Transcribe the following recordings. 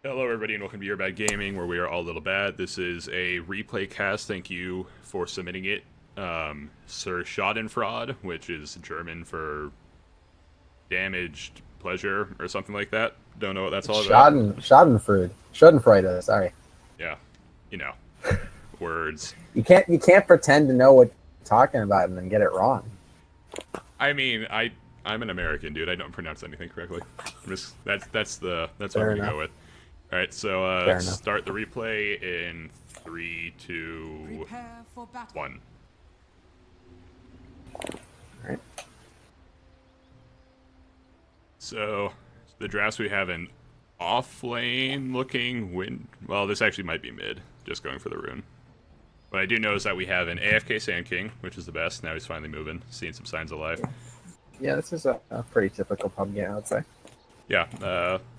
Hello, everybody, and welcome to Your Bad Gaming, where we are all a little bad. This is a replay cast. Thank you for submitting it. Sir Schadenfreude, which is German for damaged pleasure or something like that. Don't know what that's all about. Schadenfreude. Sorry. Yeah, you know, words. You can't pretend to know what you're talking about and then get it wrong. I mean, I'm an American dude. I don't pronounce anything correctly. That's what I'm Fair gonna enough. go with. All right, so Fair enough. start the replay in 3, 2, Prepare for battle. 1. All right. So, the drafts we have an off-lane looking Well, this actually might be mid, just going for the rune. What I do know is that we have an AFK Sand King, which is the best. Now he's finally moving, seeing some signs of life. Yeah, this is a pretty typical pub game, I would say. Yeah,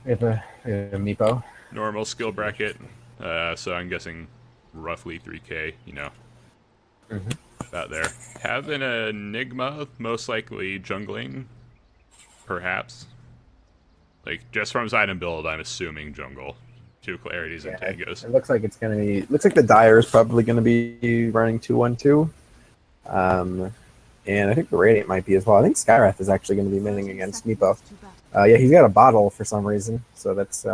We have a Meepo. normal skill bracket, so I'm guessing roughly 3k, about there. Have an Enigma, most likely jungling, perhaps. Like, just from his item build, I'm assuming jungle. 2 clarities and tangos. It looks like it's gonna be. Looks like the Dire is probably gonna be running 2-1-2. And I think the Radiant might be as well. I think Skywrath is actually going to be winning against Meepo. Yeah, he's got a bottle for some reason, so that's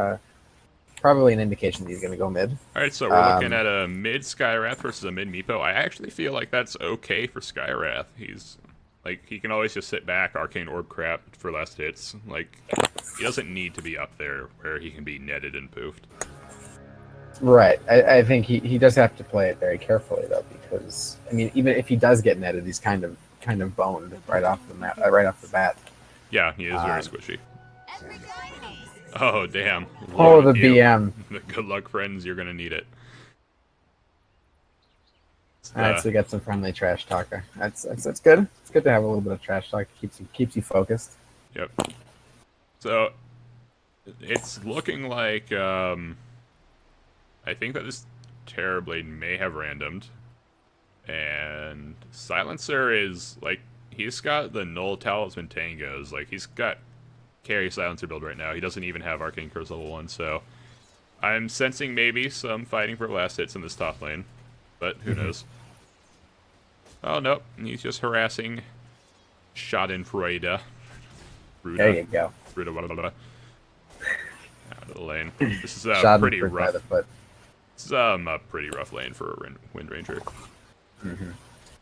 probably an indication that he's going to go mid. Alright, so we're looking at a mid Skywrath versus a mid Meepo. I actually feel like that's okay for Skywrath. He's, like, he can always just sit back, Arcane Orb crap for last hits. Like, he doesn't need to be up there where he can be netted and poofed. Right. I think he does have to play it very carefully, though, because, I mean, even if he does get netted, he's kind of boned right off the bat. Yeah, he is very squishy. Oh, damn. Oh, the You. BM. Good luck, friends. You're going to need it. Alright, so we got some friendly trash talker. That's good. It's good to have a little bit of trash talk. Keeps you focused. Yep. So, it's looking like, I think that this Terrorblade may have randomed. And Silencer is, like, he's got the Null Talisman Tangos. Like, he's got carry Silencer build right now. He doesn't even have Arcane Curse level 1, so I'm sensing maybe some fighting for last hits in this top lane. But who knows? Oh, nope. He's just harassing Schadenfreude. There you go. Out of the lane. This is Schadenfreude pretty by rough. the foot. This is a pretty rough lane for a Windranger.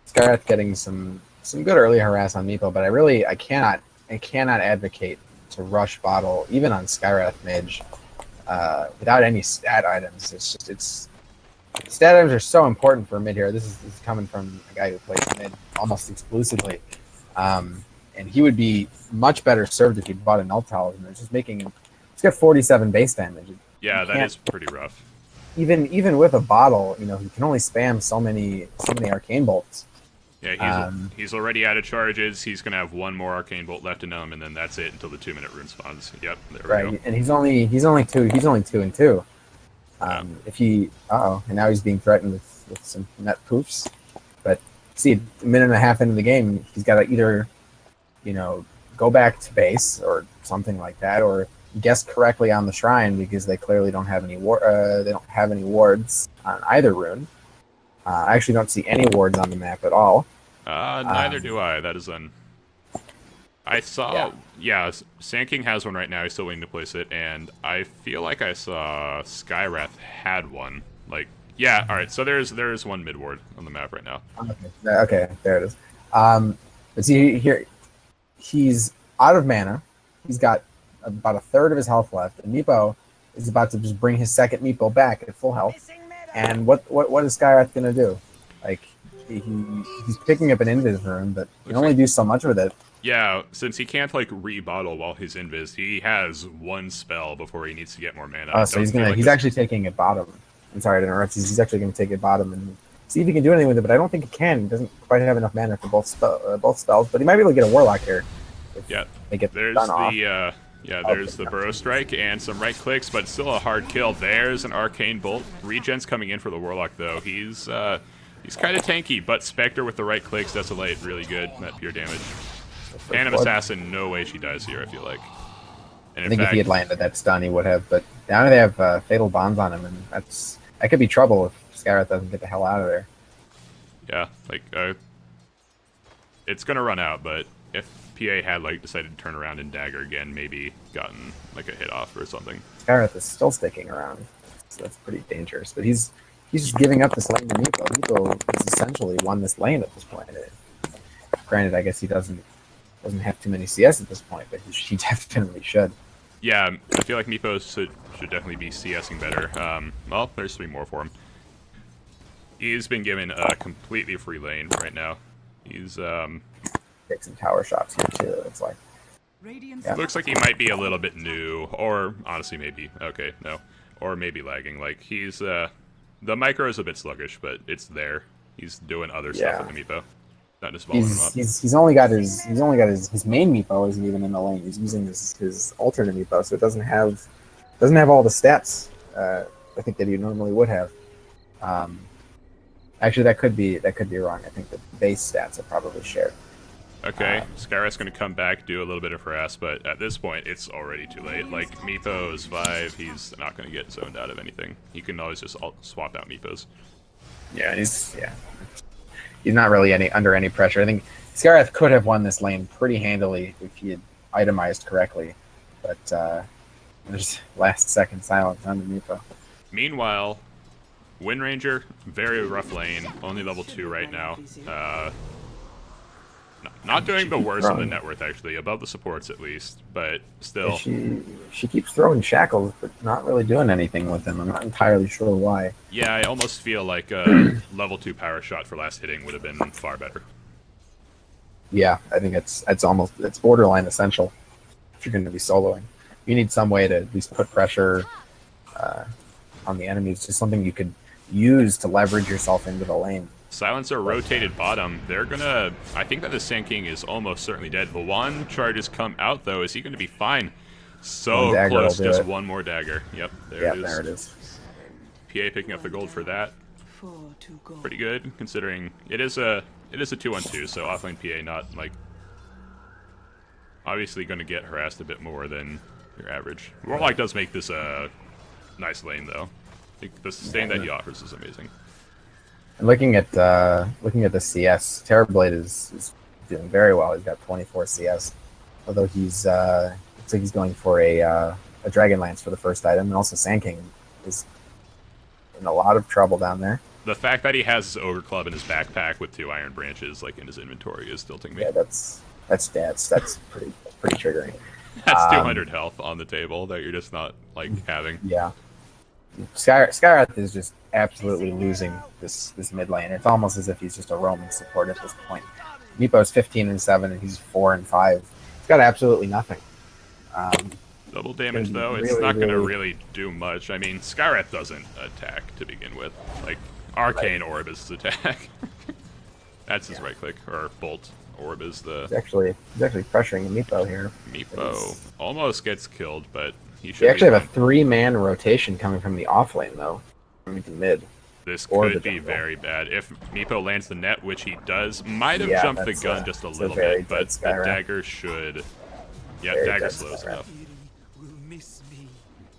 Skywrath getting some good early harass on Meepo, but I cannot advocate to rush bottle even on Skywrath mage without any stat items. Stat items are so important for mid here. This is coming from a guy who plays mid almost exclusively, and he would be much better served if he bought a Null Talisman. It's just making him. He's got 47 base damage. Yeah, that is pretty rough. Even with a bottle, he can only spam so many arcane bolts. Yeah, he's already out of charges. He's gonna have one more Arcane Bolt left in him, and then that's it until the 2-minute rune spawns. Yep, there we go. And he's only 2-2. And now he's being threatened with some net poofs. But see, a minute and a half into the game, he's got to either, go back to base or something like that, or guess correctly on the shrine because they clearly don't have any wards on either rune. I actually don't see any wards on the map at all. Neither do I. That is I saw... Yeah, Sand King has one right now. He's still waiting to place it, and I feel like I saw Skywrath had one. Like, yeah, alright, so there's one mid ward on the map right now. Okay, there it is. But see, here, he's out of mana. He's got about a third of his health left, and Meepo is about to just bring his second Meepo back at full health. And what is Skywrath gonna do? Like, he's picking up an invis rune, but he can only do so much with it. Yeah, since he can't, like, rebottle while he's invis, he has one spell before he needs to get more mana. Oh, so he's actually taking it bottom. I'm sorry to interrupt. He's actually going to take it bottom and see if he can do anything with it, but I don't think he can. He doesn't quite have enough mana for both spells, but he might be able to get a Warlock here. Yeah, they get there's done the there's the Burrow Strike and some right clicks, but still a hard kill. There's an Arcane Bolt. Regen's coming in for the Warlock, though. He's kind of tanky, but Spectre with the right clicks desolate really good. That pure damage. Phantom Assassin, no way she dies here, I feel like. And I in think if he fact, had landed that stun, he would have. But now they have fatal bonds on him, and that could be trouble if Skyrath doesn't get the hell out of there. yeah, like it's gonna run out. But if PA had like decided to turn around and dagger again, maybe gotten like a hit off or something. Skyrath is still sticking around, so that's pretty dangerous. But he's just giving up this lane to Meepo. Meepo has essentially won this lane at this point. Granted, I guess he doesn't have too many CS at this point, but he definitely should. Yeah, I feel like Meepo should definitely be CSing better. Well, there's 3 more for him. He's been given a completely free lane right now. He's Take some tower shots here too. It's like yeah. Looks like he might be a little bit new, or honestly maybe or maybe lagging. Like he's the micro is a bit sluggish, but it's there. He's doing other stuff with the Meepo. Not just following him up. He's only got his main Meepo isn't even in the lane. He's using his alternate Meepo, so it doesn't have all the stats I think that he normally would have. Actually, that could be wrong. I think the base stats are probably shared. Okay, Skyrath's gonna come back, do a little bit of harass, but at this point, it's already too late. Like, Meepo is 5, he's not gonna get zoned out of anything. You can always just swap out Meepos. Yeah, he's not really under any pressure. I think Skyrath could have won this lane pretty handily if he had itemized correctly, but there's last second silence on the Meepo. Meanwhile, Windranger, very rough lane, only level 2 right now. Not doing the worst in the net worth, actually, above the supports at least, but still. She keeps throwing shackles, but not really doing anything with them. I'm not entirely sure why. Yeah, I almost feel like a level 2 power shot for last hitting would have been far better. Yeah, I think it's borderline essential if you're going to be soloing. You need some way to at least put pressure on the enemies, just something you could use to leverage yourself into the lane. Silencer rotated bottom. They're gonna... I think that the Sand King is almost certainly dead. Vawan charges come out, though. Is he gonna be fine? So close. Just one more dagger. Yep, there it is. PA picking up the gold for that. Pretty good, considering it is a 2-on-2, so offlane PA not, like... obviously gonna get harassed a bit more than your average. Warlock does make this a nice lane, though. The sustain that he offers is amazing. And looking at the CS, Terrorblade is doing very well. He's got 24 CS, although he's looks like he's going for a Dragonlance for the first item, and also Sand King is in a lot of trouble down there. The fact that he has his Ogre Club in his backpack with 2 Iron Branches like in his inventory is tilting me. Yeah, that's pretty triggering. That's 200 health on the table that you're just not like having. Yeah. Skyrath is just absolutely losing this mid lane. It's almost as if he's just a roaming support at this point. Meepo's 15-7 and he's 4-5. He's got absolutely nothing. Double damage though, it's not going to really do much. I mean, Skyrath doesn't attack to begin with. Like, Arcane Orb is his attack. That's his right click, or Bolt Orb is the... He's actually pressuring Meepo here. Meepo almost gets killed, but he should... They actually have a 3-man rotation coming from the off lane, though. Coming to mid. This could be very bad. If Meepo lands the net, which he does, might have jumped the gun just a little bit, but the dagger should... Yeah, dagger slows enough.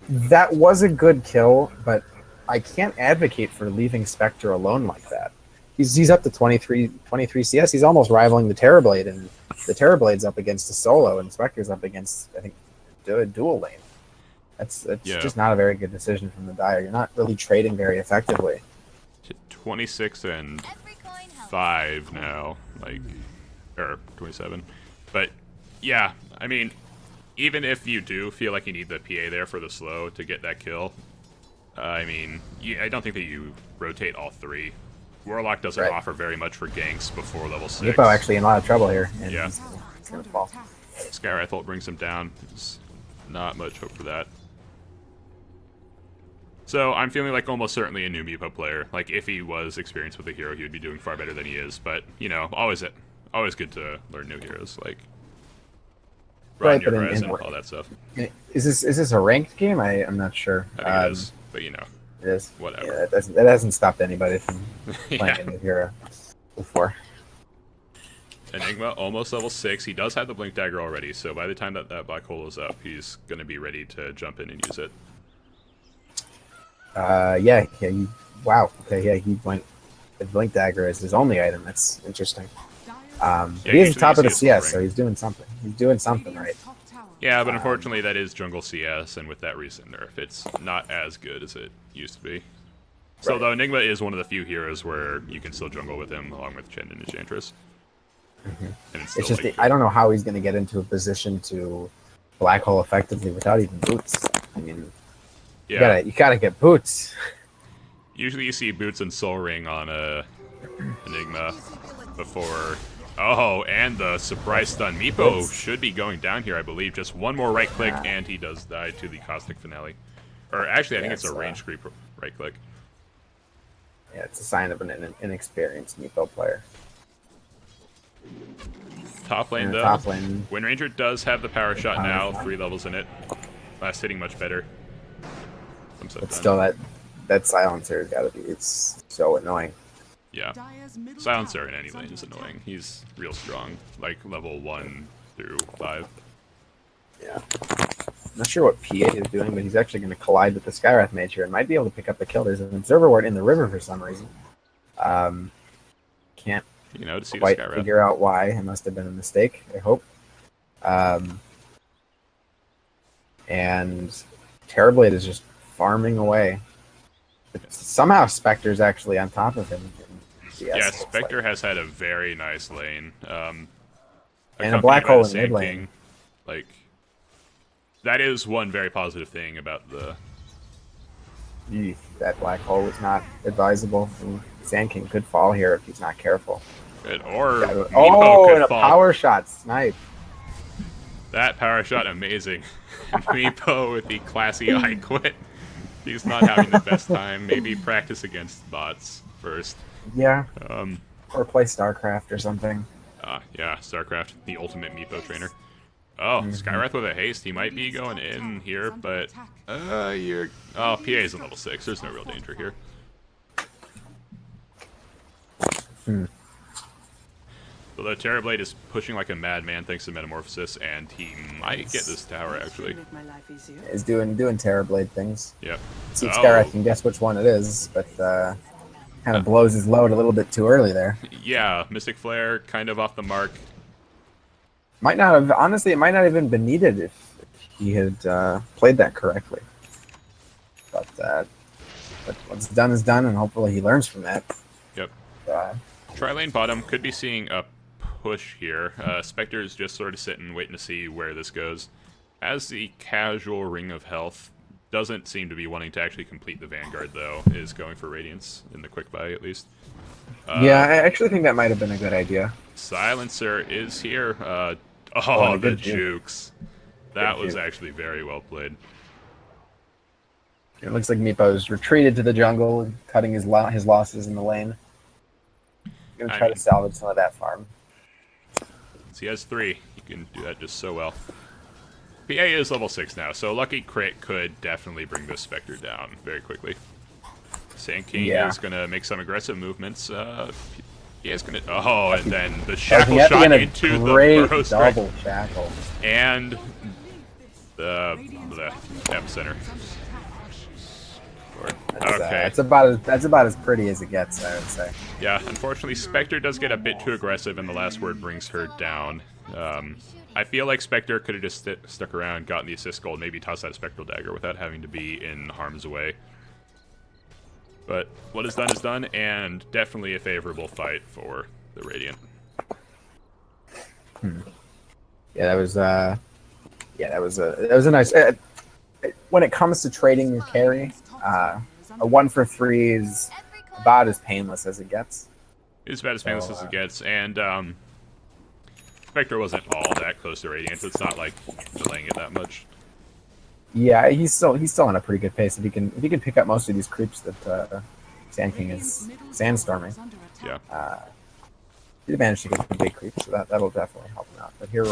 That was a good kill, but I can't advocate for leaving Spectre alone like that. He's up to 23 CS. He's almost rivaling the Terrorblade, and the Terrorblade's up against a solo, and Spectre's up against, I think, a dual lane. That's just not a very good decision from the Dire. You're not really trading very effectively. 26-5 now, like, or 27. But yeah, I mean, even if you do feel like you need the PA there for the slow to get that kill, I mean, I don't think that you rotate all 3. Warlock doesn't offer very much for ganks before level 6. Meepo actually in a lot of trouble here. And yeah. He's gonna fall. Skyrath ult brings him down. There's not much hope for that. So I'm feeling like almost certainly a new Meepo player. Like, if he was experienced with a hero, he would be doing far better than he is. But, you know, always good to learn new heroes. Like, broaden your horizon, all that stuff. Is this a ranked game? I'm not sure. I think it is, but you know. It is. Whatever. Yeah, that hasn't stopped anybody from playing a new hero before. Enigma, almost level 6. He does have the Blink Dagger already, so by the time that black hole is up, he's going to be ready to jump in and use it. Yeah. Wow. Okay, yeah, he went. The Blink Dagger is his only item. That's interesting. Yeah, he's top of the a CS, so he's doing something. He's doing something right. Yeah, but unfortunately that is jungle CS, and with that recent nerf, it's not as good as it used to be. So Right. though Enigma is one of the few heroes where you can still jungle with him along with Chen and Enchantress. And It's just I don't know how he's going to get into a position to black hole effectively without even boots. I mean, yeah. you gotta get boots. Usually you see boots and Soul Ring on a Enigma before. Oh, and the surprise stun. Meepo should be going down here, I believe. Just one more right click, and he does die to the Caustic Finale. Or actually, I think it's a range creep right click. Yeah, it's a sign of an inexperienced Meepo player. Top lane, though. Top lane. Windranger does have the power shot now, 3 levels in it. Last hitting much better. But still, that silencer has got to be. It's so annoying. Yeah. Silencer in any lane is annoying. He's real strong, like level 1 through 5. Yeah. I'm not sure what PA is doing, but he's actually going to collide with the Skywrath Mage here and might be able to pick up the kill. There's an Observer Ward in the river for some reason. Can't to see quite the Skywrath. figure out why. It must have been a mistake, I hope. And Terrorblade is just farming away. Somehow Spectre's actually on top of him. Yeah, Spectre has had a very nice lane. And a black hole in mid lane. Like, that is one very positive thing about the... That black hole was not advisable. And Sand King could fall here if he's not careful. Good. Or Meepo could and fall. Power shot snipe. That power shot, amazing. Meepo with the classy I quit. He's not having the best time. Maybe practice against bots first. Yeah. Or play StarCraft or something. Yeah, StarCraft, the ultimate Meepo trainer. Oh, Skywrath with a haste. He might be going in here, but you're. Oh, PA is a level 6. There's no real danger here. So the Terrorblade is pushing like a madman thanks to Metamorphosis, and he might get this tower actually. He's doing Terrorblade things. Yep. See if Skywrath can guess which one it is, but kind of blows his load a little bit too early there. Yeah, Mystic Flare kind of off the mark. Might not have, honestly, it might not have even been needed if he had played that correctly. But what's done is done, and hopefully he learns from that. Yep. Tri-lane bottom could be seeing a push here. Spectre is just sort of sitting, waiting to see where this goes. As the casual Ring of Health doesn't seem to be wanting to actually complete the Vanguard, though, is going for Radiance in the quick buy, at least. Yeah, I actually think that might have been a good idea. Silencer is here. The jukes. That was actually very well played. It looks like Meepo's retreated to the jungle and cutting his losses in the lane. Gonna try to salvage some of that farm. So he has 3. He can do that just so well. PA is level 6 now, so Lucky Crit could definitely bring this Spectre down very quickly. Sand King is going to make some aggressive movements. He is going to... Oh, and then the Shackle shot into the Burrow Strike. Double Shackle. And the Epicenter. Okay. That's about as pretty as it gets, I would say. Yeah, unfortunately, Spectre does get a bit too aggressive, and the last word brings her down. I feel like Spectre could have just stuck around, gotten the assist gold, maybe tossed that Spectral Dagger without having to be in harm's way. But what is done, and definitely a favorable fight for the Radiant. Yeah, that was a nice. When it comes to trading your carry, a 1 for 3 is about as painless as it gets. It's about as painless as it gets, and Spectre wasn't all that close to Radiant, so it's not like delaying it that much. Yeah, he's still on a pretty good pace if he can pick up most of these creeps that Sand King is sandstorming. Yeah. He managed to get the big creeps, so that'll definitely help him out. But here,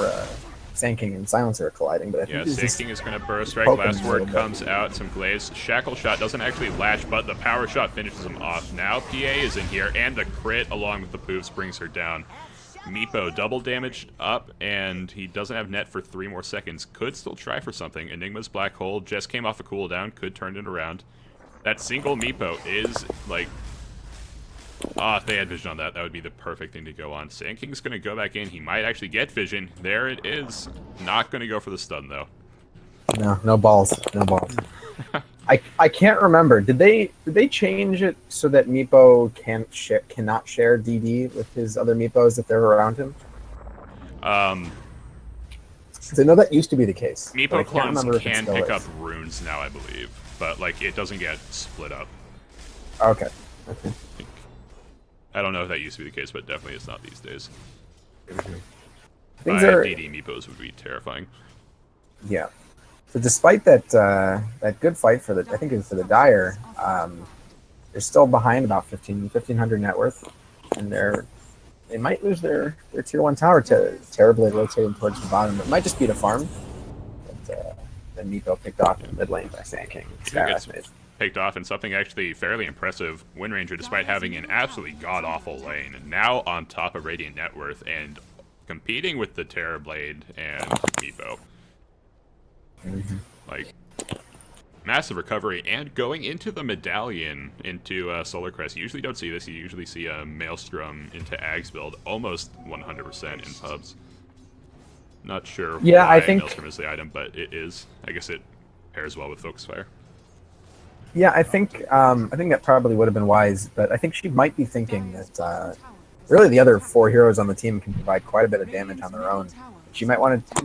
Sand King and Silencer are colliding. But I think Sand King is going to Burrow Strike. Last word comes out. Some glaze. Shackle shot doesn't actually latch, but the power shot finishes him off. Now PA is in here, and the crit along with the poofs brings her down. Meepo double damaged up, and he doesn't have net for 3 more seconds. Could still try for something. Enigma's black hole just came off a cooldown, could turn it around. That single Meepo is, like... if they had vision on that, that would be the perfect thing to go on. Sand King's going to go back in. He might actually get vision. There it is. Not going to go for the stun, though. No, no balls. No balls. I can't remember. Did they change it so that Meepo cannot share DD with his other Meepos if they're around him? Because I know that used to be the case. Meepo clones can pick up runes now, I believe, but like it doesn't get split up. Okay. Okay. I don't know if that used to be the case, but definitely it's not these days. Things are DD Meepos would be terrifying. Yeah. So despite that that good fight for the, I think it's for the Dire, they're still behind about 1,500 net worth, and they might lose their tier 1 tower to terribly rotating towards the bottom. It might just be the farm. But then Meepo picked off in mid lane by Sand King. Picked off in something actually fairly impressive. Windranger, despite having an absolutely god-awful lane, now on top of Radiant net worth and competing with the Terrorblade and Meepo. Like, massive recovery, and going into the medallion into Solar Crest. You usually don't see this. You usually see a Maelstrom into Ags build almost 100% in pubs. Not sure why I think Maelstrom is the item, but it is. I guess it pairs well with Focus Fire. Yeah, I think that probably would have been wise, but I think she might be thinking that really the other 4 heroes on the team can provide quite a bit of damage on their own. She might want to,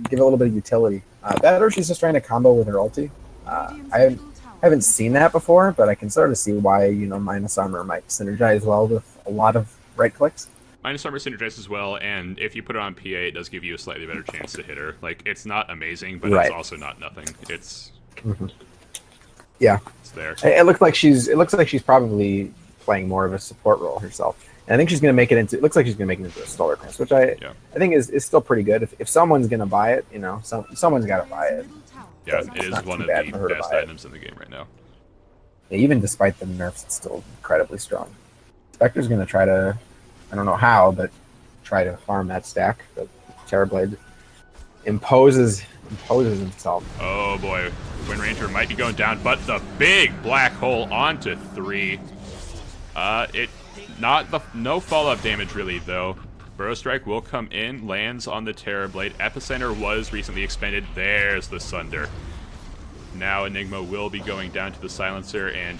give a little bit of utility. That, or she's just trying to combo with her ulti. I haven't seen that before, but I can sort of see why minus armor might synergize well with a lot of right clicks. Minus armor synergizes well, and if you put it on PA, it does give you a slightly better chance to hit her. Like, it's not amazing, but it's also not nothing. It's yeah, it's there. It looks like she's probably playing more of a support role herself. And I think she's going to make it into. It looks like she's going to make it into a Solar Crest, which I think is still pretty good. If someone's going to buy it, someone's got to buy it. Yeah, it is one of the best items in the game right now. Yeah, even despite the nerfs, it's still incredibly strong. Spectre's going to try to, I don't know how, but try to farm that stack. But Terrorblade imposes himself. Oh boy, Windranger might be going down, but the big black hole onto 3. No follow-up damage really though. Burrow Strike will come in, lands on the Terrorblade. Epicenter was recently expended. There's the Sunder. Now Enigma will be going down to the Silencer, and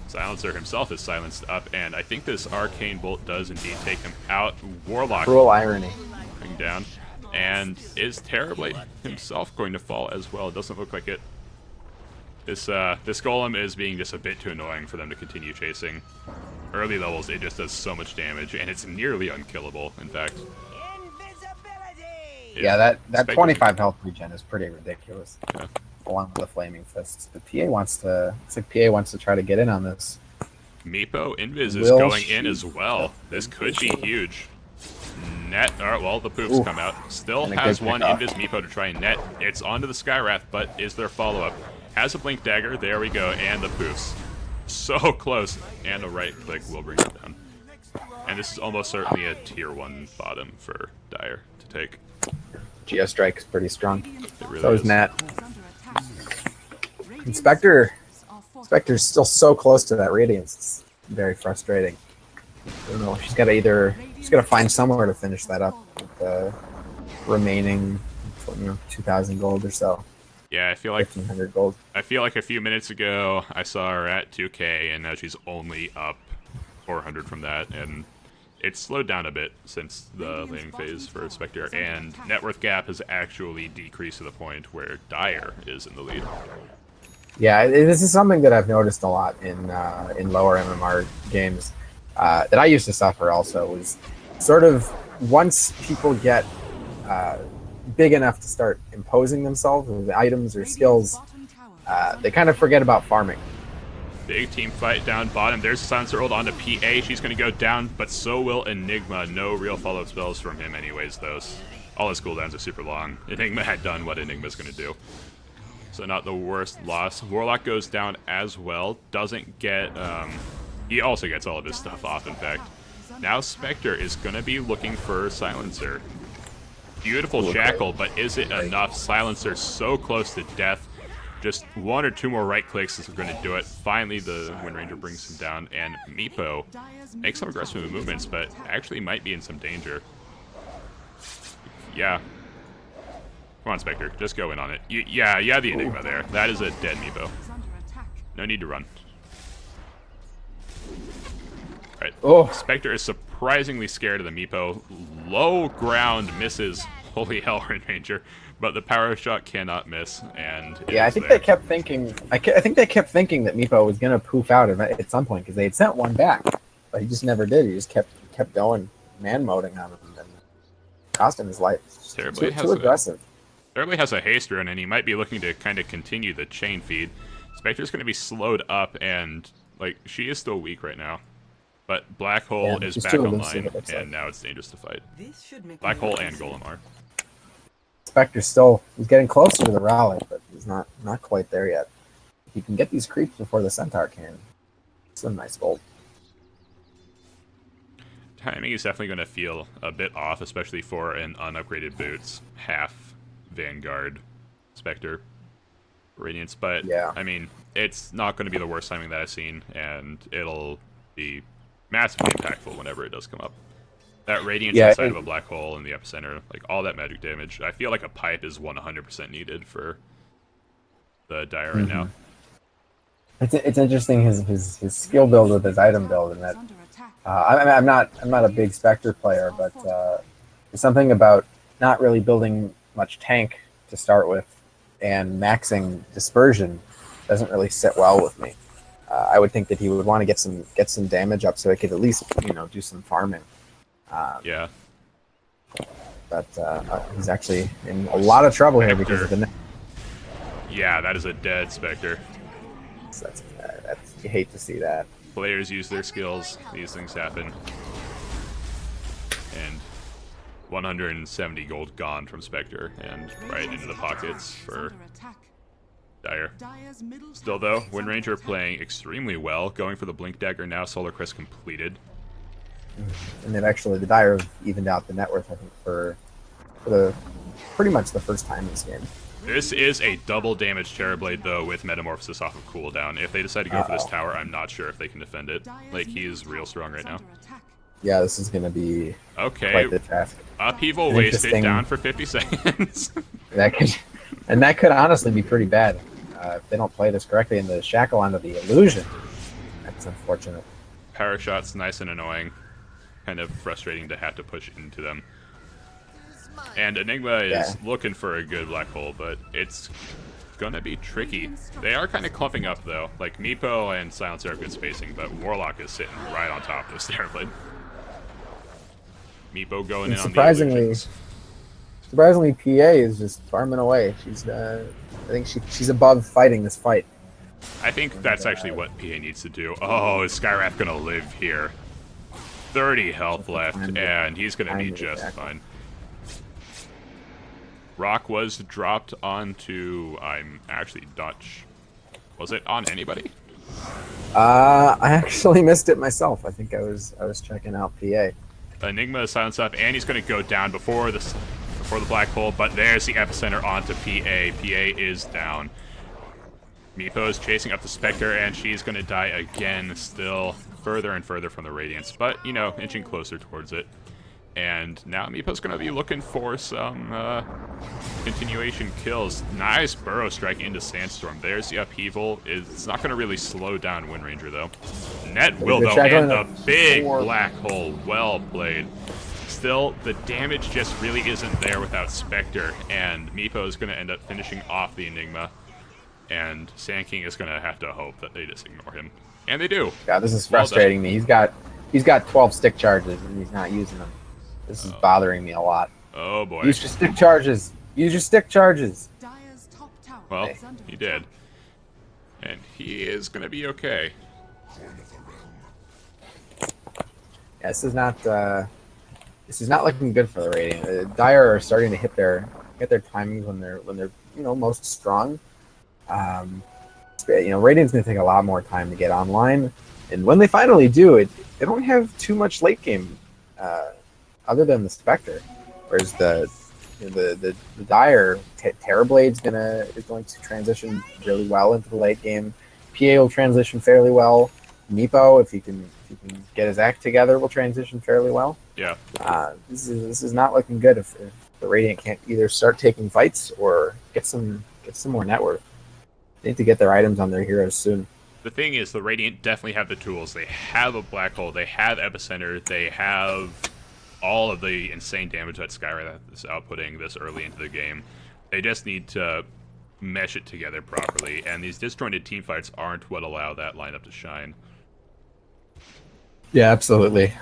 Silencer himself is silenced up, and I think this Arcane Bolt does indeed take him out. Warlock. Cruel irony. Going down. And is Terrorblade himself going to fall as well? It doesn't look like it. This golem is being just a bit too annoying for them to continue chasing. Early levels, it just does so much damage, and it's nearly unkillable, in fact. Yeah, that 25 health regen is pretty ridiculous. Yeah. Along with the Flaming Fists. But PA wants to try to get in on this. Meepo Invis is going in as well. This could be huge. Net, alright, well, the poofs come out. Still has one Invis Meepo to try and net. It's onto the Skywrath, but is there follow-up? Has a Blink Dagger, there we go, and the poofs. So close, and a right click will bring it down. And this is almost certainly a tier 1 bottom for Dire to take. Geostrike is pretty strong. It really so is Nat. Spectre's still so close to that Radiance. It's very frustrating. I don't know. She's got to find somewhere to finish that up with the remaining 2,000 gold or so. Yeah, I feel like 1,500 gold. I feel like a few minutes ago I saw her at 2K, and now she's only up 400 from that, and it's slowed down a bit since the laning phase for Spectre, and net worth gap has actually decreased to the point where Dire is in the lead. Yeah, this is something that I've noticed a lot in lower MMR games that I used to suffer also, was sort of once people get big enough to start imposing themselves with items or skills, they kind of forget about farming. Big team fight down bottom. There's Silencer ult onto PA. She's going to go down, but so will Enigma. No real follow-up spells from him anyways, though. All his cooldowns are super long. Enigma had done what Enigma's going to do. So not the worst loss. Warlock goes down as well. Doesn't get... he also gets all of his stuff off, in fact. Now Spectre is going to be looking for Silencer. Beautiful Shackle, but is it enough? Silencer so close to death. Just 1 or 2 more right clicks is going to do it. Finally, the Windranger brings him down, and Meepo makes some aggressive movements, but actually might be in some danger. Yeah. Come on, Spectre. Just go in on it. Yeah, the Enigma there. That is a dead Meepo. No need to run. Alright. Oh. Spectre is surprisingly scared of the Meepo. Low ground misses. Holy hell, Windranger. But the power shot cannot miss, and yeah, I think they kept thinking. I think they kept thinking that Meepo was gonna poof out at some point because they had sent one back, but he just never did. He just kept going, man moding on him, and cost him his life. Too aggressive. Terribly has a haste rune, and he might be looking to kind of continue the chain feed. Spectre's going to be slowed up, and like she is still weak right now. But Black Hole is back online, and now it's dangerous to fight. Black Hole and Golem are. Spectre's still he's getting closer to the rally, but he's not quite there yet. If he can get these creeps before the Centaur can, it's a nice bolt. Timing is definitely going to feel a bit off, especially for an unupgraded boots half Vanguard Spectre Radiance. But yeah, I mean, it's not going to be the worst timing that I've seen, and it'll be massively impactful whenever it does come up. That Radiance inside of a black hole in the epicenter, like all that magic damage. I feel like a pipe is 100% needed for the Dire right now. It's interesting his skill build with his item build, and that I'm not a big Spectre player, but there's something about not really building much tank to start with, and maxing dispersion doesn't really sit well with me. I would think that he would want to get some damage up so he could at least do some farming. Yeah. But he's actually in a lot of trouble here because of the. Yeah, that is a dead Spectre. That's you hate to see that. Players use their skills. These things happen. And 170 gold gone from Spectre, and right into the pockets for Dire. Still though, Windranger playing extremely well, going for the Blink Dagger now. Solar Crest completed. And then actually the Dire evened out the net worth, I think, for the pretty much the first time in this game. This is a double damage Terrorblade though with Metamorphosis off of cooldown. If they decide to go for this tower, I'm not sure if they can defend it. Like, he is real strong right now. Yeah, this is gonna be quite the task. Upheaval wasted down for 50 seconds. that could honestly be pretty bad if they don't play this correctly, and the shackle onto the illusion. That's unfortunate. Power shots nice and annoying. Kind of frustrating to have to push into them. And Enigma is looking for a good black hole, but it's gonna be tricky. They are kind of clumping up though. Like, Meepo and Silencer have good spacing, but Warlock is sitting right on top of this Terrorblade. Meepo going in on the illusions. Surprisingly, PA is just farming away. She's I think she's above fighting this fight. I think that's actually what PA needs to do. Oh, is Skywrath gonna live here? 30 health left, and he's gonna be just fine. Rock was dropped onto, I'm actually Dutch. Was it on anybody? I actually missed it myself. I think I was checking out PA. Enigma is silenced up, and he's going to go down before the black hole, but there's the epicenter onto PA. PA is down. Meepo is chasing up the Spectre, and she's going to die again, still further and further from the Radiance, but, inching closer towards it. And now Meepo's going to be looking for some continuation kills. Nice burrow strike into Sandstorm. There's the upheaval. It's not going to really slow down Windranger, though. Net will, though, and the big black hole. Well played. Still, the damage just really isn't there without Spectre, and Meepo is going to end up finishing off the Enigma, and Sand King is going to have to hope that they just ignore him. And they do. Yeah, this is frustrating me. He's got 12 stick charges, and he's not using them. This is bothering me a lot. Oh boy. Use your stick charges. Use your stick charges. Well, he did. And he is going to be okay. Yeah, this is not looking good for the Radiant. Dire are starting to hit their timings when they're most strong. Radiant's going to take a lot more time to get online. And when they finally do it, they don't have too much late game, other than the Spectre. Whereas the Dire Terrorblade's is going to transition really well into the late game. PA will transition fairly well. Meepo, if he can get his act together, will transition fairly well. Yeah. This is not looking good if the Radiant can't either start taking fights or get some more net worth. They need to get their items on their heroes soon. The thing is, the Radiant definitely have the tools. They have a black hole. They have epicenter. They have all of the insane damage that Skywrath is outputting this early into the game. They just need to mesh it together properly, and these disjointed team fights aren't what allow that lineup to shine. Yeah, absolutely.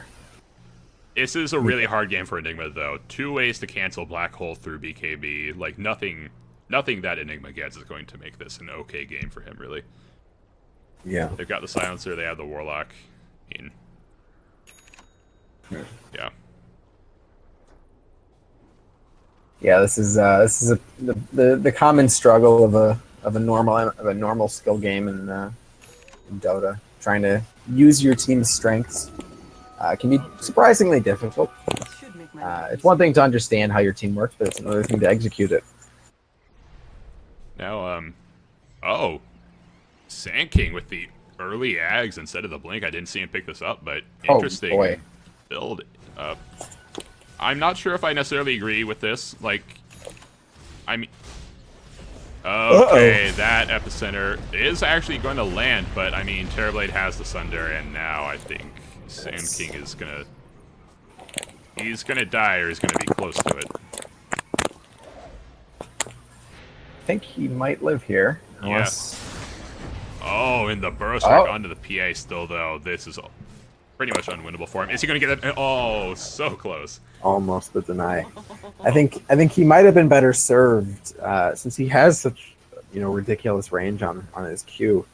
This is a really hard game for Enigma, though. 2 ways to cancel Black Hole through BKB. Like, nothing that Enigma gets is going to make this an okay game for him, really. Yeah. They've got the Silencer, they have the Warlock. Yeah. Yeah, this is the common struggle of a normal skill game in Dota. Trying to use your team's strengths can be surprisingly difficult. It's one thing to understand how your team works, but it's another thing to execute it. Now, oh, Sand King with the early Ags instead of the Blink. I didn't see him pick this up, but interesting build. I'm not sure if I necessarily agree with this. Like, I mean, okay, that epicenter is actually going to land, but I mean, Terrorblade has the Sunder, and now I think Sand King is gonna, he's gonna die, or he's gonna be close to it. I think he might live here. Unless... Yeah. Oh, and the burrow strike onto the PA still, though. This is pretty much unwinnable for him. Is he going to get that? Oh, so close. Almost the deny. I think he might have been better served since he has such ridiculous range on his Q.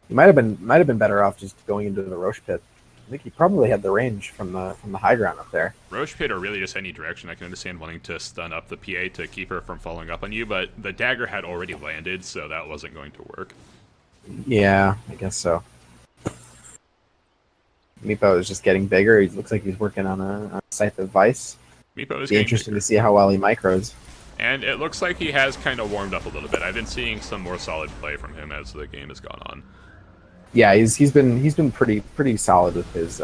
He might have been better off just going into the Roche pit. I think he probably had the range from the high ground up there. Roche pit or really just any direction. I can understand wanting to stun up the PA to keep her from following up on you, but the dagger had already landed, so that wasn't going to work. Yeah, I guess so. Meepo is just getting bigger. He looks like he's working on a Scythe of Vice. Meepo is interesting to see how well he micros. And it looks like he has kind of warmed up a little bit. I've been seeing some more solid play from him as the game has gone on. Yeah, he's been pretty solid with his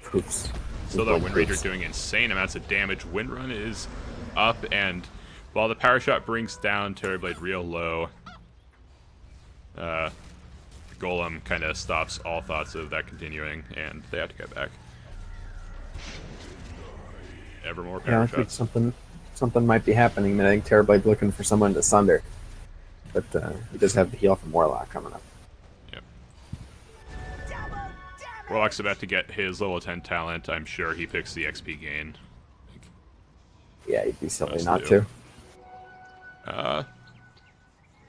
poofs. Still though, Windranger doing insane amounts of damage. Windrun is up, and while the power shot brings down Terrorblade real low, Golem kind of stops all thoughts of that continuing, and they have to get back. Ever more power shots. I think something might be happening. I think Terrorblade's looking for someone to sunder, but he does have the heal from Warlock coming up. Yep. Warlock's about to get his level 10 talent. I'm sure he picks the XP gain. Yeah, he'd be silly not to.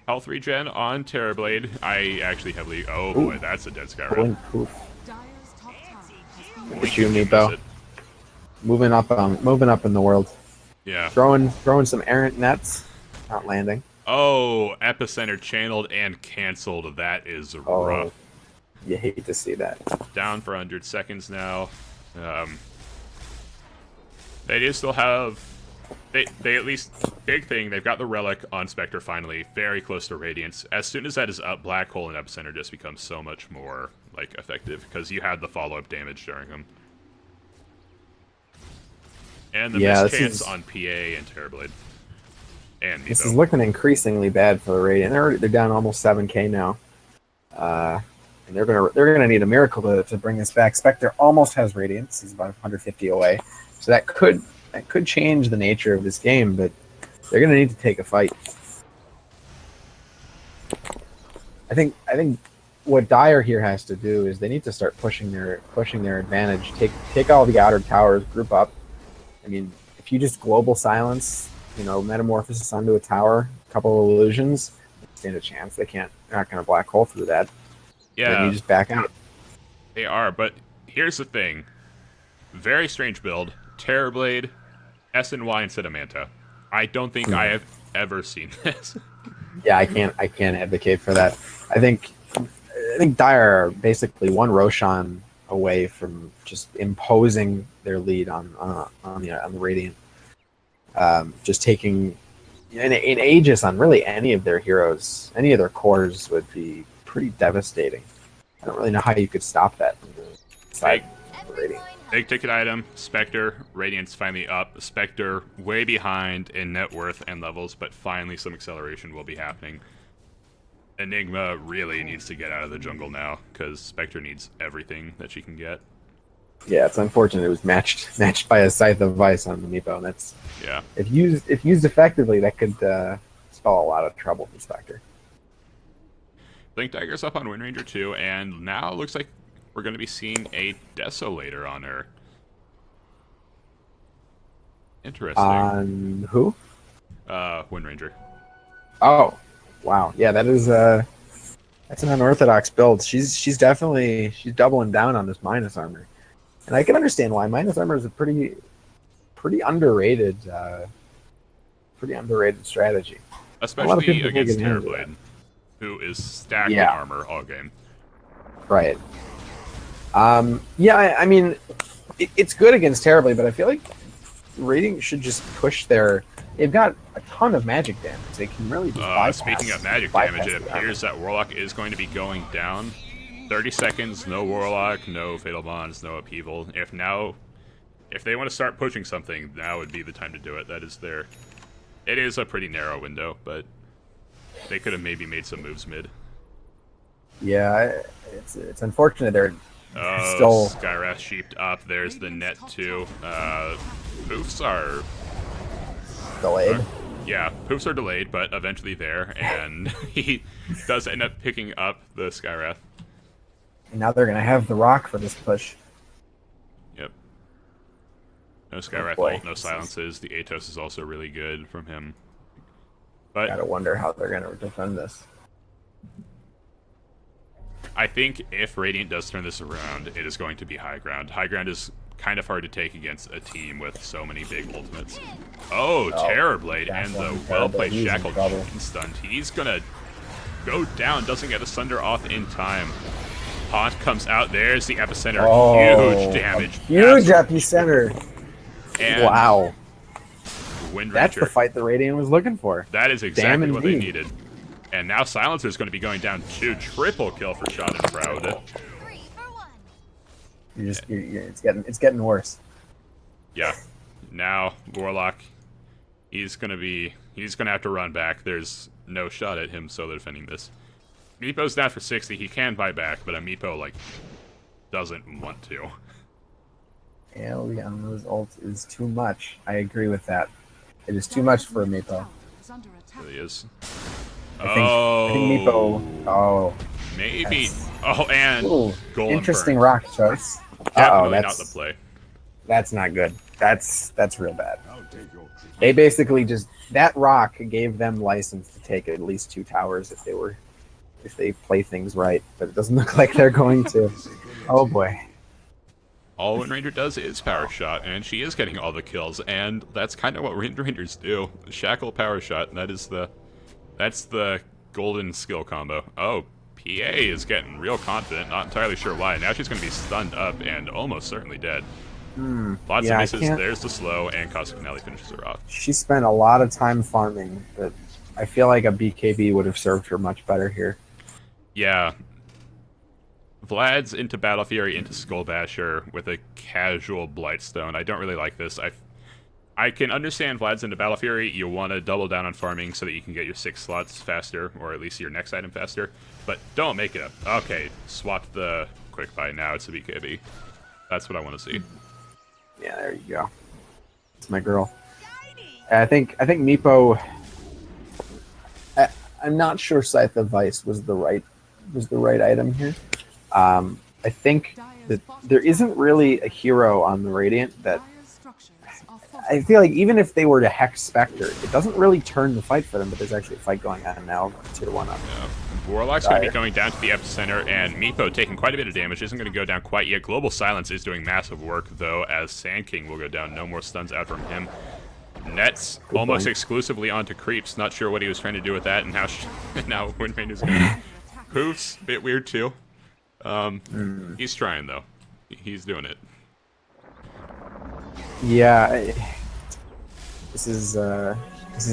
Health regen on Terrorblade. I actually heavily... Oh boy, that's a dead Skywrath. Poof. Look you, Meepo. Moving up in the world. Yeah. Throwing some errant nets, not landing. Oh, epicenter channeled and canceled. That is rough. You hate to see that. Down for 100 seconds now. They do still have... They at least, big thing, they've got the Relic on Spectre finally, very close to Radiance. As soon as that is up, Black Hole and Epicenter just become so much more, like, effective, because you had the follow-up damage during them. And the mischance on PA and Terrorblade. And Meepo. This is looking increasingly bad for the Radiant. They're down almost 7k now. And they're gonna need a miracle to bring this back. Spectre almost has Radiance. He's about 150 away. So that could change the nature of this game, but they're going to need to take a fight. I think what Dire here has to do is they need to start pushing their advantage. Take all the outer towers, group up. I mean, if you just global silence, metamorphosis onto a tower, a couple of illusions, stand a chance. They're not going to black hole through that. Yeah, then you just back out. They are, but here's the thing: very strange build. Terrorblade, SNY instead of Manta. I don't think I have ever seen this. Yeah, I can't advocate for that. I think I think Dire are basically one Roshan away from just imposing their lead on the Radiant. Just taking an Aegis on really any of their heroes, any of their cores would be pretty devastating. I don't really know how you could stop that from the side of the Radiant. Big ticket item, Spectre. Radiant's finally up. Spectre way behind in net worth and levels, but finally some acceleration will be happening. Enigma really needs to get out of the jungle now, because Spectre needs everything that she can get. Yeah, it's unfortunate it was matched by a Scythe of Vice on the Meepo, and that's if used effectively, that could spell a lot of trouble for Spectre. Blink Dagger's up on Windranger too, and now it looks like we're going to be seeing a Desolator on her. Interesting. On who? Windranger. Oh, wow. Yeah, that's an unorthodox build. She's definitely doubling down on this minus armor, and I can understand why. Minus armor is a pretty underrated strategy. Especially against Terrorblade, who is stacking armor all game. Right. Yeah, I mean, it's good against Terrorblade, but I feel like Radiant should just push their... They've got a ton of magic damage. They can really just bypass... Speaking of magic damage, it appears that Warlock is going to be going down. 30 seconds, no Warlock, no Fatal Bonds, no Upheaval. If they want to start pushing something, now would be the time to do it. That is their... It is a pretty narrow window, but they could have maybe made some moves mid. Yeah, it's unfortunate they're still... Skywrath sheeped up. There's the net too. Poofs are... delayed. Poofs are delayed, but eventually there, and he does end up picking up the Skywrath. And now they're going to have the rock for this push. Yep. No Skywrath ult, no silences. The Atos is also really good from him. But gotta wonder how they're going to defend this. I think if Radiant does turn this around, it is going to be high ground. High ground is kind of hard to take against a team with so many big ultimates. Terrorblade and the well-played Shackle stunned. He's gonna go down, doesn't get a Sunder off in time. Haunt comes out, there's the epicenter, huge damage. Huge epicenter. And wow. Windranger. That's the fight the Radiant was looking for. That is exactly what they needed. And now Silencer's going to be going down too. Triple kill for Schadenfreude. It's getting worse. Yeah. Now Warlock, he's gonna have to run back. There's no shot at him solo defending this. Meepo's down for 60. He can buy back, but a Meepo doesn't want to. AoE on those ults is too much. I agree with that. It is too much for a Meepo. It really is. I think Meepo. Oh. Maybe. And Golem interesting burn. Rock choice. Definitely not the play. That's not good. That's real bad. They basically that rock gave them license to take at least 2 towers if they play things right, but it doesn't look like they're going to. Oh boy. All Windranger does is power shot, and she is getting all the kills, and that's kind of what Windrangers do. Shackle power shot, and that's the golden skill combo. Oh, PA is getting real confident, not entirely sure why. Now she's going to be stunned up and almost certainly dead. Lots of misses, there's the slow, and Cosmic Finale finishes her off. She spent a lot of time farming, but I feel like a BKB would have served her much better here. Yeah. Vlad's into Battle Fury, into Skull Basher with a casual Blightstone. I don't really like this. I can understand Vlad's into Battle Fury. You want to double down on farming so that you can get your 6 slots faster, or at least your next item faster. But don't make it up. Okay, swap the quick buy. Now it's a BKB. That's what I want to see. Yeah, there you go. It's my girl. I think Meepo. I'm not sure Scythe of Vice was the right item here. I think that there isn't really a hero on the Radiant that I feel like even if they were to Hex Spectre, it doesn't really turn the fight for them, but there's actually a fight going on now, 2-1 up. Yeah. Warlock's going to be going down to the epicenter, and Meepo taking quite a bit of damage. Isn't going to go down quite yet. Global Silence is doing massive work, though, as Sand King will go down. No more stuns out from him. Nets almost exclusively onto creeps. Not sure what he was trying to do with that, and now Windranger's going to Hoof's a bit weird too. Mm. He's trying though. He's doing it. Yeah, this is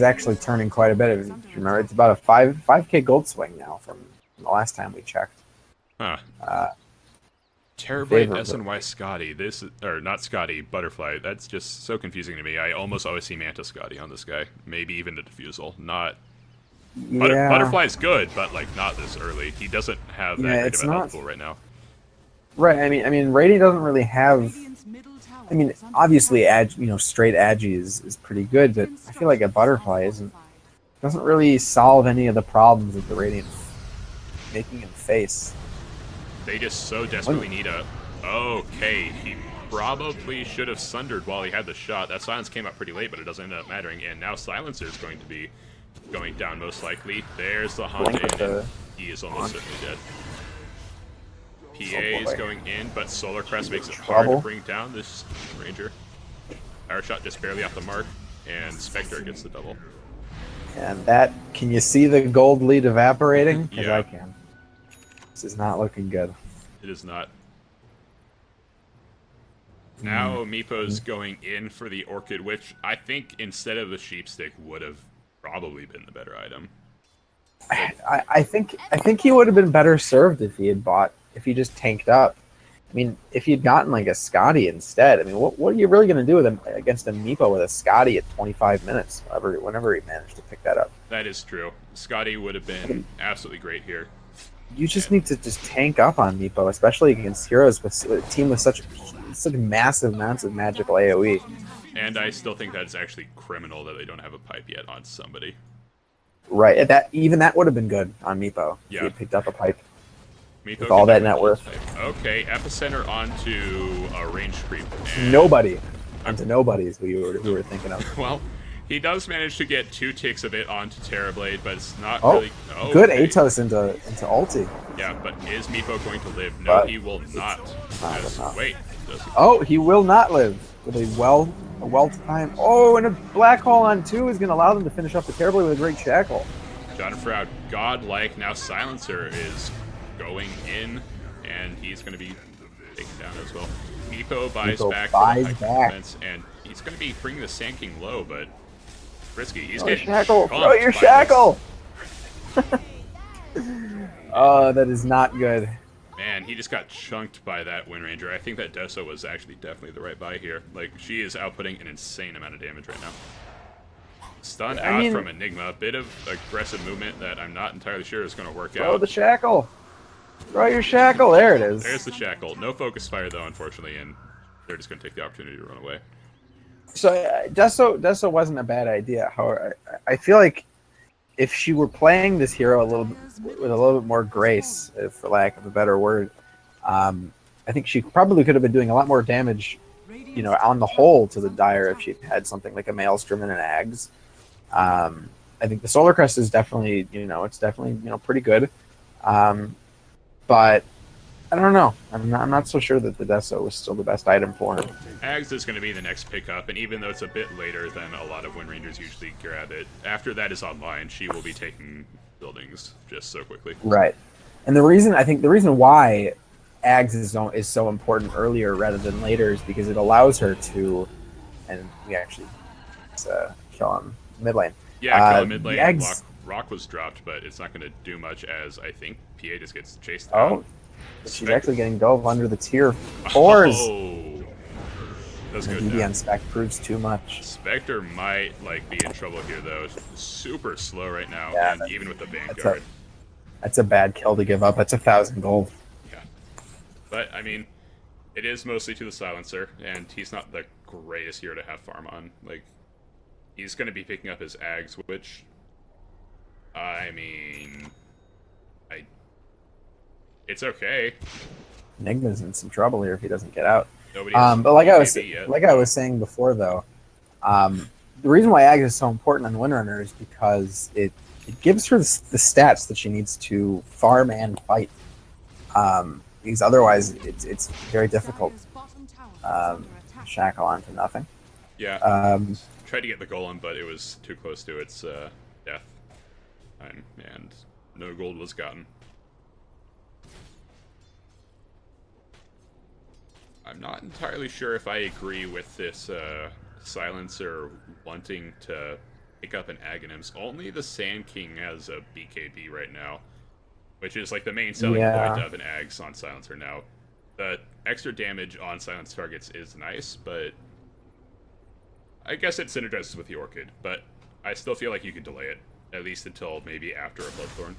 actually turning quite a bit. If you remember, it's about a 5K gold swing now from the last time we checked. Huh. Uh, Terrorblade SNY Scotty. This or not Scotty, Butterfly. That's just so confusing to me. I almost always see Manta Scotty on this guy. Maybe even the Diffusal. Not yeah, Butterfly's good, but like not this early. He doesn't have that great of a health pool right now. Right. I mean, Radiant doesn't really have. I mean, obviously, straight Agi is pretty good, but I feel like a Butterfly doesn't really solve any of the problems that the Radiant making him face. They just so desperately need a... Okay, he probably should have sundered while he had the shot. That silence came up pretty late, but it doesn't end up mattering. And now Silencer is going to be going down most likely. There's the hunt in, and he is almost certainly dead. PA is going in, but Solar Crest makes it hard to bring down this Ranger. Power shot just barely off the mark, and Spectre gets the double. And that, can you see the gold lead evaporating? Because Yeah. I can. This is not looking good. It is not. Now Meepo's going in for the Orchid, which I think instead of the Sheepstick would have probably been the better item. I think he would have been better served if he just tanked up. I mean, if he'd gotten like a Scotty instead, I mean, what are you really going to do with him against a Meepo with a Scotty at 25 minutes, whenever he managed to pick that up? That is true. Scotty would have been absolutely great here. You just need to just tank up on Meepo, especially against heroes with a team with such massive amounts of magical AoE. And I still think that it's actually criminal that they don't have a pipe yet on somebody. Right, that would have been good on Meepo if he had picked up a pipe. Meepo with all that net worth. Okay, Epicenter onto a range creep. Nobody. Onto nobody is who you were thinking of. Well, he does manage to get 2 ticks of it onto Terrorblade, but it's not really... Oh, good Atos into ulti. Yeah, but is Meepo going to live? No, he will not. Wait. He will not live. With a well-timed... Oh, and a black hole on 2 is going to allow them to finish off the Terrorblade with a great shackle. Jonathan godlike. Now Silencer is going in, and he's going to be taken down as well. Meepo buys back, defense, and he's going to be bringing the Sand King low, but risky. He's getting shackle. Throw your shackle! Oh, that is not good. Man, he just got chunked by that Windranger. I think that Deso was actually definitely the right buy here. Like, she is outputting an insane amount of damage right now. Stun out from Enigma. A bit of aggressive movement that I'm not entirely sure is going to work out. Throw the shackle. Throw your shackle. There it is. There's the shackle. No focus fire, though, unfortunately, and they're just going to take the opportunity to run away. So Deso wasn't a bad idea. However, I feel like if she were playing this hero with a little bit more grace, for lack of a better word, I think she probably could have been doing a lot more damage, on the whole to the Dire if she had something like a Maelstrom and an Ags. I think the Solar Crest is definitely, it's definitely, pretty good. But I don't know. I'm not so sure that the Deso was still the best item for him. Ags is going to be the next pickup, and even though it's a bit later than a lot of Windrangers usually grab it, after that is online, she will be taking buildings just so quickly. Right. And the reason why Ags is so important earlier rather than later is because it allows her to, and we actually kill him mid lane. Yeah, kill him mid lane. Rock was dropped, but it's not going to do much as I think PA just gets chased out. She's actually getting dove under the tier 4s. Oh, that's good. DD on Spec proves too much. Spectre might be in trouble here though. Super slow right now, and even with the Vanguard. That's a bad kill to give up. That's 1,000 gold. Yeah, but I mean, it is mostly to the Silencer, and he's not the greatest hero to have farm on. He's going to be picking up his Ags, which, I mean, it's okay. Enigma's in some trouble here if he doesn't get out. But like I was saying before, though, the reason why Ags is so important on Windrunner is because it gives her the stats that she needs to farm and fight. Because otherwise, it's very difficult. Shackle onto nothing. Yeah. Tried to get the golem, but it was too close to its death time, and no gold was gotten. I'm not entirely sure if I agree with this silencer wanting to pick up an Aghanims. Only the Sand King has a BKB right now, which is like the main selling point of an Ags on silencer now. The extra damage on silence targets is nice, but I guess it synergizes with the Orchid, but I still feel like you could delay it, at least until maybe after a Bloodthorn.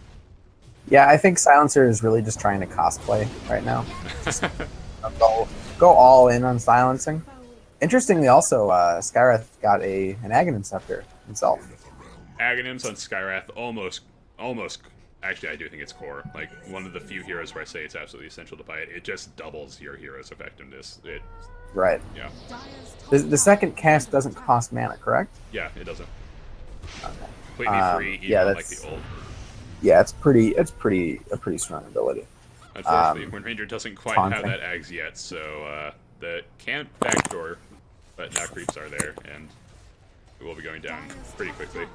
Yeah, I think Silencer is really just trying to cosplay right now. Just go all in on silencing. Interestingly, also, Skywrath got an Aghanim Scepter himself. Aghanims on Skywrath almost. Actually, I do think it's core. Like, one of the few heroes where I say it's absolutely essential to buy it. It just doubles your hero's effectiveness. Right. Yeah. The second cast doesn't cost mana, correct? Yeah, it doesn't. Okay. Completely free, even on, like, the old. Yeah, it's a pretty strong ability. Unfortunately, Windranger doesn't quite have that Ags yet, so the can't backdoor, but now creeps are there, and it will be going down pretty quickly.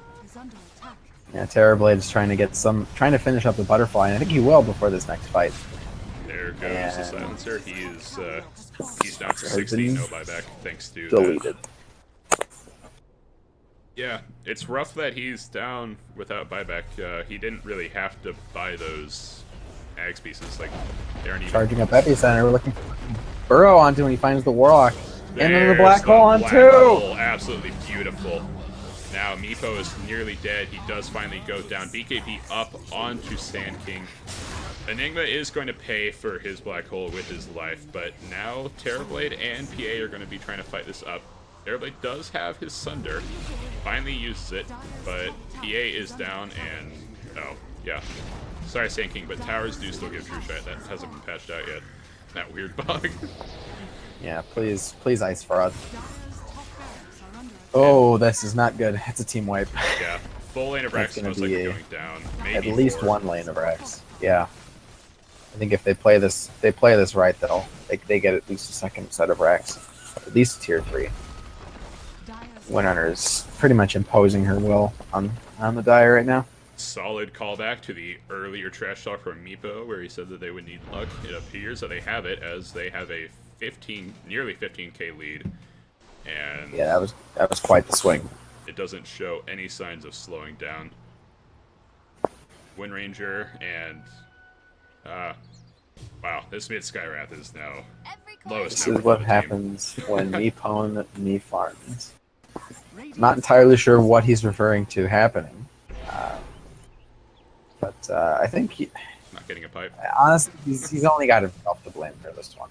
Yeah, Terrorblade is trying to finish up the butterfly, and I think he will before this next fight. There goes the silencer. He's down to 60, no buyback, thanks to deleted. Yeah, it's rough that he's down without buyback. He didn't really have to buy those Ags pieces. Like, they aren't even charging up Epicenter. We're looking for Burrow onto when he finds the Warlock. And then the Black Hole on two! Absolutely beautiful. Now Meepo is nearly dead. He does finally go down. BKB up onto Sand King. Enigma is going to pay for his Black Hole with his life, but now Terrorblade and PA are going to be trying to fight this up. Terrorblade does have his Sunder. Finally uses it, but PA is down and... Oh, yeah. Sorry, Sand King, but towers do still give True Shot. That hasn't been patched out yet. That weird bug. Yeah, please Ice Fraud. Oh, this is not good. It's a team wipe. Yeah, full lane of Rax is most likely going down. Maybe at least one lane of Rax. Yeah. I think if they play this right, they get at least a second set of Rax. At least tier 3. Windrunner is pretty much imposing her will on the Dire right now. Solid callback to the earlier trash talk from Meepo, where he said that they would need luck. It appears that they have it, as they have a nearly 15k lead, and yeah, that was quite the swing. It doesn't show any signs of slowing down. Windranger and wow, this mid Skywrath is now lowest. This is what happens when Meepone me farms. Not entirely sure what he's referring to happening. But I think not getting a pipe. Honestly, he's only got himself to blame for this one.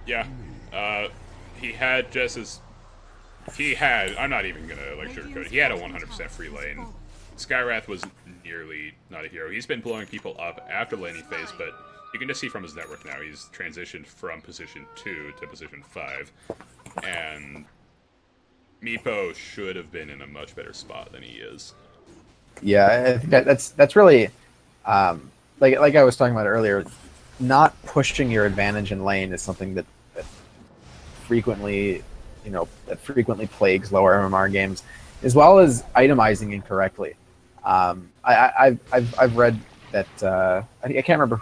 Yeah, he had just as I'm not even gonna like sugarcoat it. He had a 100% free lane. Skywrath was nearly not a hero. He's been blowing people up after laning phase, but you can just see from his network now he's transitioned from position 2 to position 5, and Meepo should have been in a much better spot than he is. Yeah, I think that's really like I was talking about earlier. Not pushing your advantage in lane is something that frequently plagues lower MMR games, as well as itemizing incorrectly. I've read that I can't remember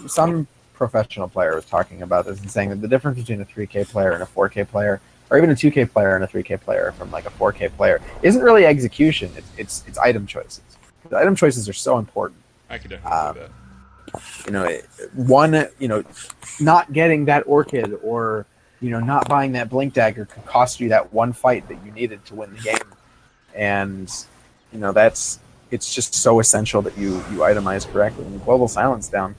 some professional player was talking about this and saying that the difference between a 3K player and a 4K player, or even a 2K player and a 3K player from like a 4K player, isn't really execution. It's item choices. The item choices are so important. I could definitely do that. Not getting that Orchid or not buying that Blink Dagger could cost you that one fight that you needed to win the game, and it's just so essential that you itemize correctly. And Global Silence down.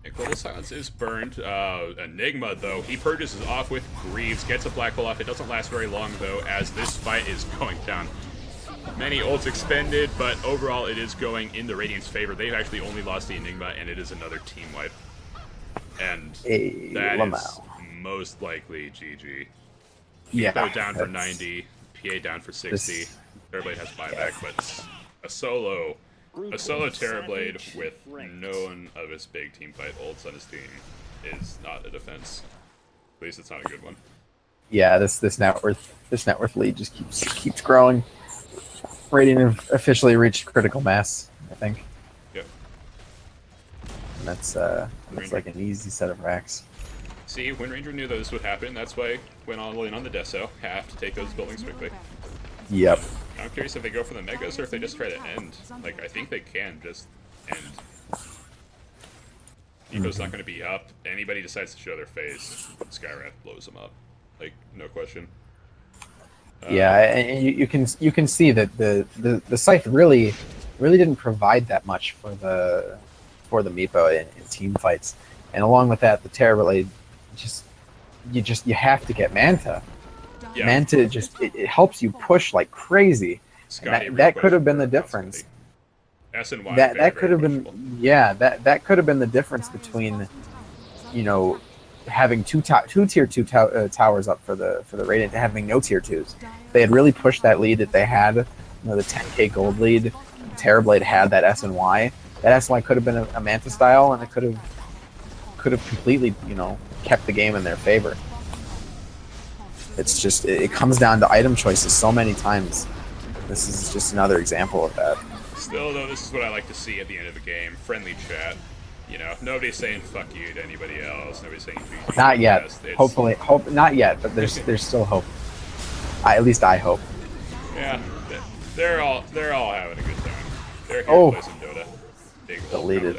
Yeah, Global Silence is burned. Enigma, though, he purchases off with Greaves, gets a Black Hole off. It doesn't last very long, though, as this fight is going down. Many ults expended, but overall it is going in the Radiant's favor. They've actually only lost the Enigma, and it is another team wipe. And that is most likely GG. Yeah, Meepo down for 90, PA down for 60. Terrorblade has buyback, but a solo Terrorblade with none of his big team fight ults on his team is not a defense. At least it's not a good one. Yeah, this net worth lead just keeps growing. Radiant have officially reached critical mass, I think. Yep. that's like an easy set of racks. See, Windranger knew that this would happen. That's why he went all in on the Deso. Have to take those buildings quickly. Yep. I'm curious if they go for the Megas or if they just try to end. Like, I think they can just end. Eco's not going to be up. Anybody decides to show their face, Skywrath blows them up. Like, no question. Yeah, and you can see that the Scythe really didn't provide that much for the Meepo in team fights, and along with that, the Terror Blade you have to get Manta. Yeah. Manta it helps you push like crazy. That could have been the difference. S and Y. That could have been that could have been the difference between, you know, having two tier 2 towers up for the Radiant to having no tier 2s. They had really pushed that lead that they had, you know, the 10k gold lead. Terrorblade had that S and Y. That S and Y could have been a Manta style, and it could have completely, you know, kept the game in their favor. It's just it comes down to item choices so many times. This is just another example of that. Still, though, this is what I like to see at the end of the game. Friendly chat. You know, nobody's saying fuck you to anybody else. Nobody's saying GG. Not yet. Hopefully, not yet, but there's still hope. At least I hope. Yeah, they're all having a good time. They're here to play some Dota. Big deleted.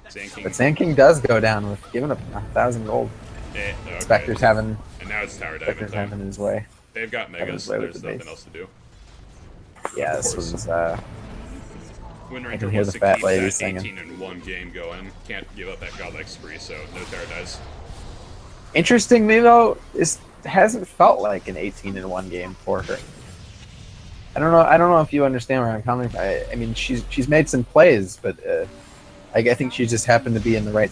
Sand But Sand King does go down with giving up 1,000 gold. Okay. Spectre's having. And now it's Tower Spectre's having his way. They've got Megas. There's nothing else to do. Yeah, this was. Windranger hear wants the to fat keep lady that singing. 18-1 game going. Can't give up that godlike spree, so no Terror dies. Interestingly though, it hasn't felt like an 18-1 game for her. I don't know if you understand where I'm coming from. I mean, she's made some plays, but I think she just happened to be in the right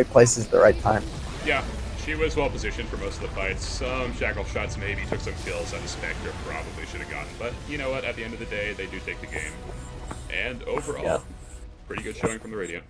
places at the right time. Yeah, she was well positioned for most of the fights. Some shackle shots maybe took some kills that the Spectre probably should have gotten, but you know what? At the end of the day, they do take the game. And overall, pretty good showing from the Radiant.